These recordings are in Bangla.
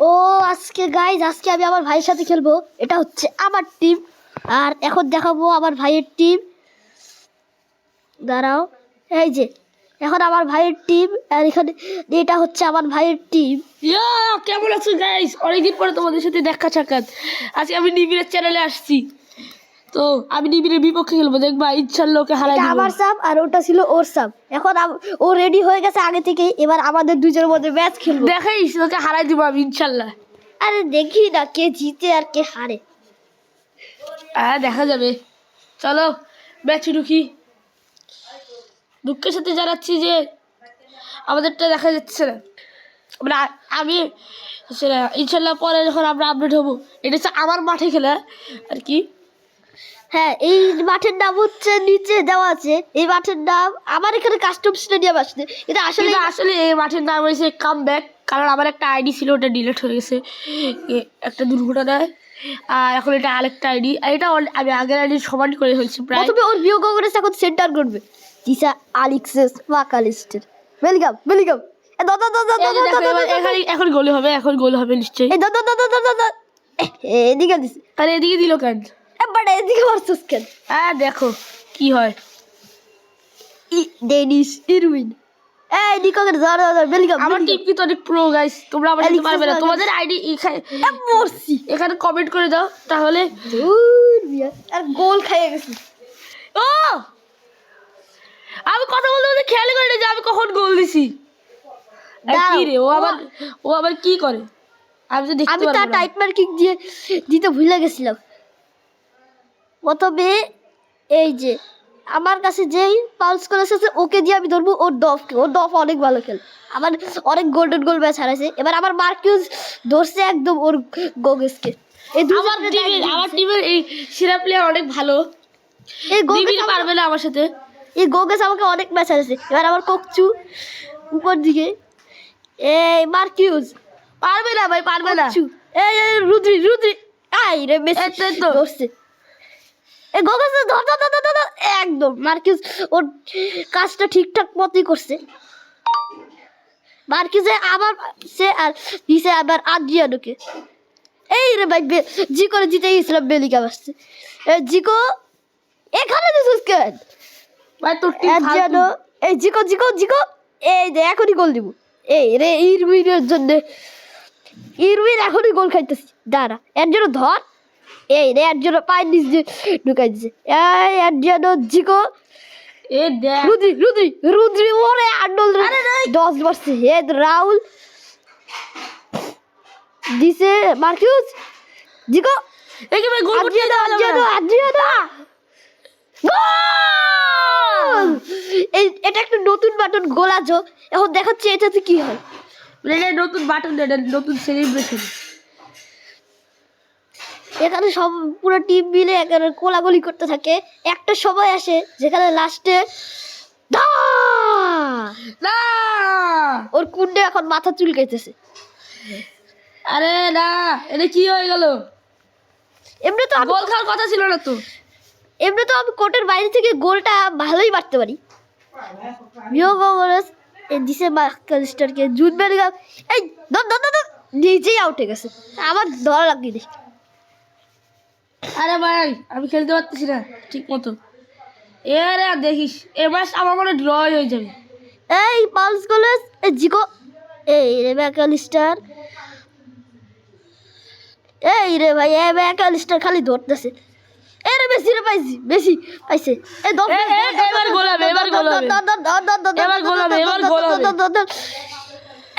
ও আজকে গাইজ আজকে আমি আমার ভাইয়ের সাথে খেলবো। এটা হচ্ছে আমার টিম, আর এখন দেখাবো আমার ভাইয়ের টিম। দাঁড়াও, এই যে এখন আমার ভাইয়ের টিম, আর এখানে এটা হচ্ছে আমার ভাইয়ের টিম। কেমন আছো গাইস? অনেকদিন পরে তোমাদের সাথে দেখা সাক্ষাৎ। আজকে আমি নিবিড়ের চ্যানেলে আসছি, তো আমি নিবিড়ের বিপক্ষে খেলবো, দেখবা ইনশাআল্লাহ ওকে হারাই এটা দিব। আমার সাব আর ওটা ছিল ওর সাব। এখন ও রেডি হয়ে গেছে আগে থেকে, এবার আমাদের দুজনের মধ্যে ম্যাচ খেলবো। দেখাইস ওকে হারাই দিব আমি ইনশাআল্লাহ। আরে দেখি না কে জিতে আর কে হারে। হ্যাঁ দেখা যাবে, চলো ম্যাচে ঢুকি। দুঃখের সাথে জানাচ্ছি যে আমাদেরটা দেখা যাচ্ছে না। আমি ইনশাল্লাহ পরে যখন আমরা আপডেট হবো, এটা হচ্ছে আমার মাঠে খেলা আর কি। হ্যাঁ, এই মাঠের নাম হচ্ছে নিচে দেওয়া আছে। এই মাঠের নাম আমার এখানে কাস্টম স্টেডিয়াম আসছে। এটা আসলে এই মাঠের নাম হয়েছে কাম ব্যাক, কারণ আমার একটা আইডি ছিল, ওটা ডিলিট হয়ে গেছে একটা দুর্ঘটনায়। আর এখন এটা আরেকটা আইডি, আর এটা আমি আগের আইডি সমান করে হয়েছি প্রায়। প্রথমে ওর ভিউ কংগ্রেস এখন সেন্টার করবে দিশা আলেক্সেস মাকালিস্টার। Welcome welcome. এখন গোল হবে, এখন গোল হবে নিশ্চয়ই। এদিকে দিছে, তাহলে এদিকে দিল কেন? বাট এদিকে মারছিস কেন? হ্যাঁ দেখো কি হয়। ডেনিস ইরউইন। এই নিকোকে ধর ধর ওয়েলকাম। আমার টিম কিন্তু অনেক প্রো গাইস, তোমরা আমার সাথে পারবে না। তোমাদের আইডি মরছি এখানে কমেন্ট করে দাও তাহলে। দূর মিয়া, আর গোল খাইয়ে গেছি। ও আমি কথা বলতে বলতে খেয়াল করি না যে আমি কখন গোল দিছি। কি রে, ও আবার কি করে আমি তো দেখতে আমি পারবো তার না। টাইট মার্কিং দিতে ভুলে গেছিলাম। প্রথমে এই যে আমার কাছে যেই পালস করে এসেছে ওকে দিয়ে আমি ধরবো ওর ডফকে। ওর ডফ অনেক ভালো খেল, আমার অনেক গোল্ডেন গোল ম্যাচ হারাইছে। এবার আমার মার্কিউস ধরছে একদম ওর গোগেসকে। এই আমার টিমের এই সেরা প্লেয়ার অনেক ভালো, এই গোগেস পারবে না আমার সাথে। এই গোগেস আমাকে অনেক ম্যাচ হারাইছে। এবার আমার কোকচু উপর দিকে, এই মার্কিউস পারবে না ভাই, পারবে না। এই রুদ্রি রুদ্রি আই রে মেসি তো ধরছে। এই গোগেস ধর ধর ধর ধর একদম মার্কিউস ওর কাজটা ঠিকঠাক মতোই করছে। মার্কিউসে আবার সে আর দিছে আবার আদ্রিয়ানোকে। এই রে ভাই জি করে জিতে গেছিলাম, বেলিকাম আসছে। জিকো এখানে দিছিস কেন ভাই? তোর টিম আদ্রিয়ানো, এই জিকো জিকো জিকো, এই দে এখনই গোল দিব। এই রে ইরউইনের জন্য, ইরউইন এখনই গোল খাইতেছি। দাঁড়া এর জন্য ধর, এই রে এর জন্য পায়ের নিচ দিয়ে ঢুকাই দিছে। এই এর জন্য জিকো, এ দেখ রুদ্রি রুদ্রি রুদ্রি ওরে আন্ডল রে 10 মারছে। হে রাউল দিছে মার্কিউস, জিকো এই ভাই গোল করতে আদ্রিয়ানো দাও না। আদ্রিয়ানো আদ্রিয়ানো গোল! এই এটা একটা নতুন বাটন গোলাজো। এখন দেখাচ্ছি এটাতে কি হয়। এটা নতুন বাটন, এটা নতুন সেলিব্রেশন। এখানে সব পুরো টিম মিলে এখানে কোলাগুলি করতে থাকে। একটা সময় আসে যেখানে লাস্টে না ওর কুন্ডে এখন মাথা চুলকাইতেছে। আরে না, এটা কি হয়ে গেল? এমনি তো গোল খাওয়ার কথা ছিল না তো। এমনি তো আমি কোর্টের বাইরে থেকে গোলটা ভালোই মারতে পারি। ভিওগোমোরাস দিছে মার্কালিস্টারকে, জুট বেলিগাম এই দর দর দর নিজেই আউট হয়ে গেছে। আমার ধরা লাগেনি। আরে ভাই আমি খেলতে পারতেছি না ঠিক মতো। এরে আর দেখিস এ ম্যাচ আমার মনে ড্র হয়ে যাবে। এই পালস গোলেস জিকো, এই রে ম্যাকালিস্টার, এই রে ভাই এ ম্যাকালিস্টার খালি ধরতেছে। এ রে বেশি রে পাইছি, বেশি পাইছে। এই দর এবার গোল হবে, এবার গোল হবে, এবার গোল হবে, এবার গোল হবে।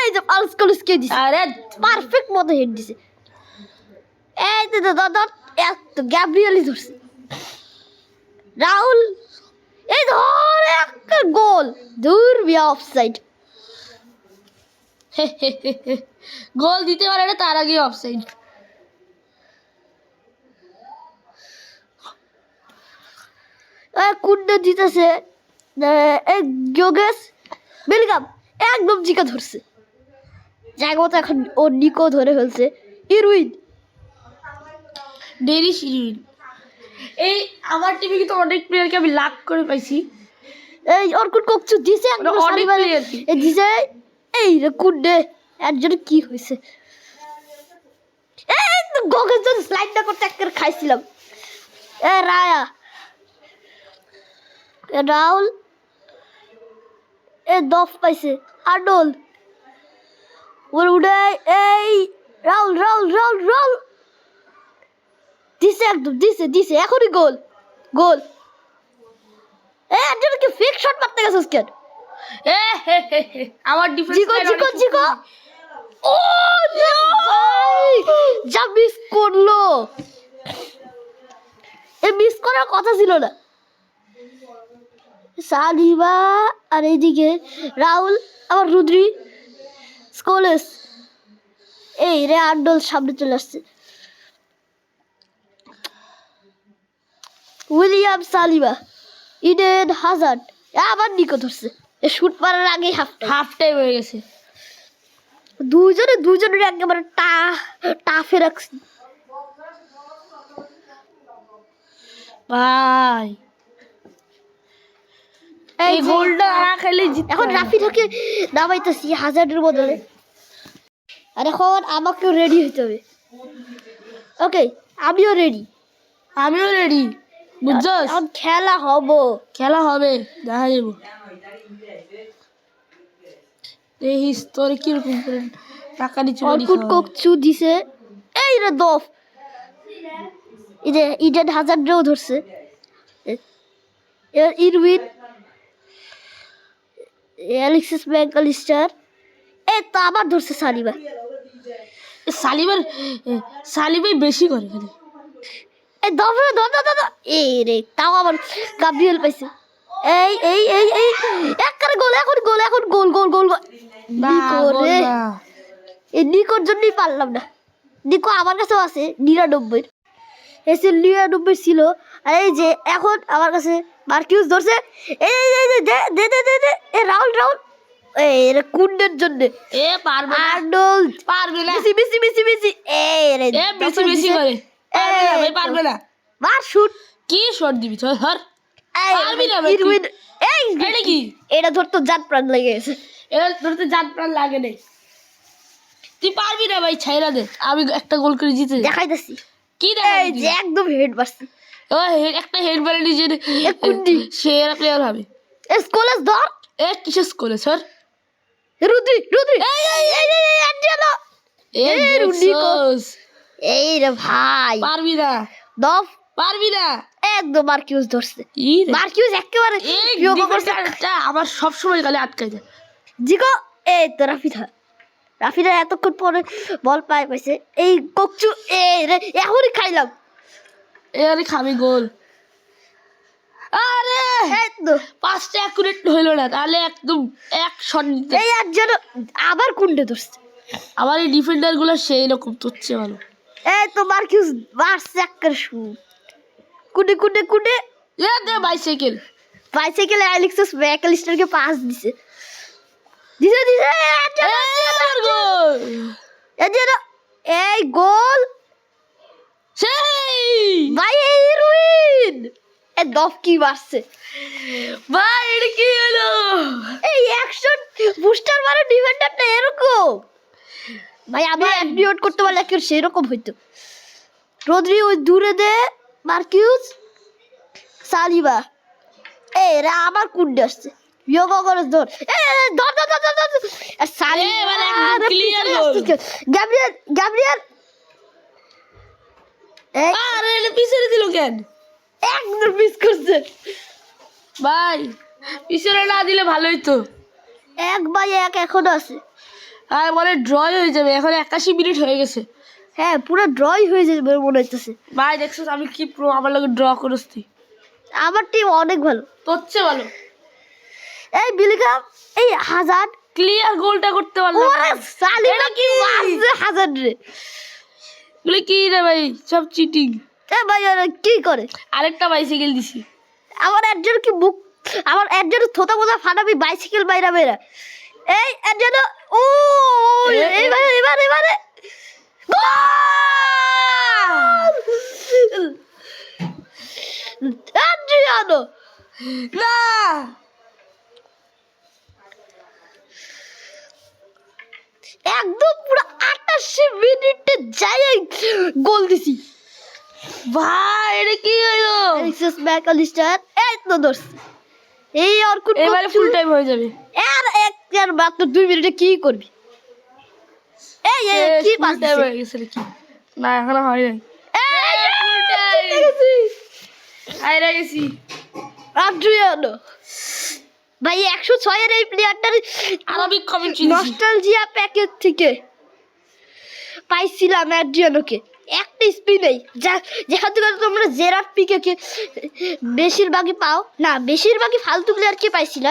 এই যে পালস গোলেস কে দিছে, আরে পারফেক্ট মতো হেড দিছে। এই তো ধর এত গ্যাব্রিয়েলই ধরছে। রাহুল এই ধর একটা গোল, দূর বিয়া অফসাইড। গোল দিতে পারে না, তার আগে অফসাইড। কুন্ডে দিতেছে এই যোগেশ বেলগাম একদম জিকা ধরছে জায়গা মতো। এখন ও নিকো ধরে ফেলছে। ইরউইন ডেনিস ইরউইন। এই আমার টিমে কিন্তু অনেক প্লেয়ারকে আমি লাক করে পাইছি। এই অর্কুট কোকচু দিছে অনেক প্লেয়ার দিছে। এই রে কুন্ডে এর জন্য কি হয়েছে? একদম গগের জন্য স্লাইড না করতে একটা খাইছিলাম। এ রায়া, এ রাহুল, এ দফ পাইছে আর্নল্ড, ওর উঠে এই রাহুল রাহুল রাহুল রাহুল দিছে, একদম দিছে এখনই গোল গোল। এ একজন কি ফেক শট মারতে গেছিস কেন? এ হে হে হে, আমার ডিফেন্স জিকো ও ভাই, যা মিস করলো, এ মিস করার কথা ছিল না। সালিবা আর এইদিকে রাহুল, আবার রুদ্রি, স্কোলেস, এই রে আর্নল্ড সামনে চলে আসছে। উইলিয়াম সালিবা, ইডেন হাজার্ড, আবার নিকো ধরছে। এ শুট মারার আগেই হাফ টাইম হয়ে গেছে। দুজনের একেবারে টাফে রাখছি ভাই। এই গোলটা না খেলে এখন রাফিদাকে নামাইতেছি হাজার্ডের বদলে। আর এখন আমাকেও রেডি হইতে হবে। ওকে, আমিও রেডি। বুঝছস? এখন খেলা হবে, দেখা যাবো। দেখিস তোর কিরকম করে টাকা নিচে অর্কুট কোকচু দিছে। এই রে দফ, এই যে ইডেন হাজার্ডও ধরছে। ইরউইন, অ্যালেক্সিস ম্যাকঅ্যালিস্টার, এই তো আবার ধরছে সালিবা। সালিবাই বেশি করে খালি। এই ধর এই রে, তাও আবার গাব্রিয়েল পাইছে। এই এই এই এই একবারে গোল, এখন গোল নিকো রে, এই নিকোর জন্যই পারলাম না। নিকো আমার কাছেও আছে 99, এসে 99 ছিল। আর এই যে এখন আমার কাছে মার্কিউস ধরছে। এই দে এ রাহুল এই রে কুন্ডের জন্য এ পারবে না, আর্নল্ড পারবে না, বেশি এই রে এ বেশি করে পারবে না। মার শুট, কি শট দিবি ধর পারবি না ভাই। ইরউইন, এই এটা কি? এটা ধরতো জাত প্রাণ লেগে গেছে। এটা ধরতে জাত প্রাণ লাগে নাই। তুই পারবি না ভাই, ছাইরা দে। আমি একটা গোল করে জিতে দেখাইতেছি কি এই যে একদম হেড মারছি। ও একটা হেড মারে নিজের কুন্ডি সেরা প্লেয়ার হবে। স্কোলেস ধর, এ কিসেস করে স্যার? রুদ্রি এই আন্টিয়ালো, এ রুডিকোস, এই রে ভাই পারবি না, দফ পারবি না। একদম মার্কিউস ধরছে। ই রে, মার্কিউস একেবারে এই যোগ করছে। ডিফেন্ডারটা আমার সব সময় গালে আটকায় যায়। জিকো, এই তো রাফিদা এতক্ষণ পরে বল পাইছে। এই কোকচু, এই রে এখনই খাইলাম। আরে খাবি গোল। আরে এই তো পাঁচটা অ্যাকুরেট হইলো না, তাহলে একদম এক শট নিতে। এই আর যেন আবার কুন্ডে ধরছে। আমার এই ডিফেন্ডার গুলো সেই রকম তোচ্ছে ভালো। এই তো মার্কিউস মারছে একটা শুট, কুন্ডে এ দে বাইসাইকেল। বাইসাইকেলে অ্যালেক্সিস ম্যাকঅ্যালিস্টারকে পাস দিছে। এই গোল সেই ভাই, ইরউইন এ দফ কি মারছে ভাই, এটা কি হলো? এই অ্যাকশন বুস্টার মারে ডিফেন্ডারটা এরকম ভাই। আমি অ্যাক্টিভেট করতে পারলে কি সেরকম হইতো। রদ্রি ওই দূরে দে, মার্কিউস, সালিবা, এই রে আবার কুন্ডে আসছে। যোগা করে ধর, ধর আর সালিবা ক্লিয়ার গোল। গ্যাব্রিয়েল আরে এটা পিছনে দিল কেন? একদম মিস করছে ভাই, পিছনে না দিলে ভালোই তো। 1-1 এখনো আছে। আর বলে ড্রই হয়ে যাবে, এখন 81 মিনিট হয়ে গেছে। হ্যাঁ, পুরো ড্রই হয়ে যাবে মনে হইতেছে। ভাই দেখছো আমি কি প্রো, আমার লগে ড্র করিস তুই। আমার টিম অনেক ভালো, তোর চেয়ে ভালো। এই বিলিকাম, এই হাজার্ড ক্লিয়ার গোলটা করতে পারলো না। ওরে সালিবা কি মারছে হাজার্ড রে। বলে কি রে ভাই, সব চিটিং। এ ভাই ওরা কি করে? আরেকটা বাইসাইকেল দিছি। আমার একজন কি বুক, আমার একজন থোতা মোতা ফাটাবি বাইসাইকেল বাইরা বেরা। এই একজন, ও এবারে অ্যাড্রিয়ানো না, একদম পুরো 88 মিনিট মিনিটে যাই গোল দিছি। ভাই এটা কি হইলো? অ্যালেক্সিস ম্যাকঅ্যালিস্টার এই তো দোষ। এই অর্কুট এবারে ফুল টাইম হয়ে যাবে। আর মাত্র 2 মিনিটে কি করবি? এই কি ফুল পাস টাইম দিছে? হয়ে গেছে নাকি? না এখনো হয় নাই। আইরা গেছি। আদ্রিয়ানো ভাই 106 এর এই প্লেয়ারটার আরবিক কমেন্ট চিনিছি। নস্টালজিয়া প্যাকেজ থেকে পাইছিলাম অ্যাড্রিয়ানোকে একটা স্পিনেই, যেখান থেকে তোমরা জেরার্ড পিকে বেশিরভাগই পাও না, বেশিরভাগই ফালতু প্লেয়ারকে পাইছিলাম।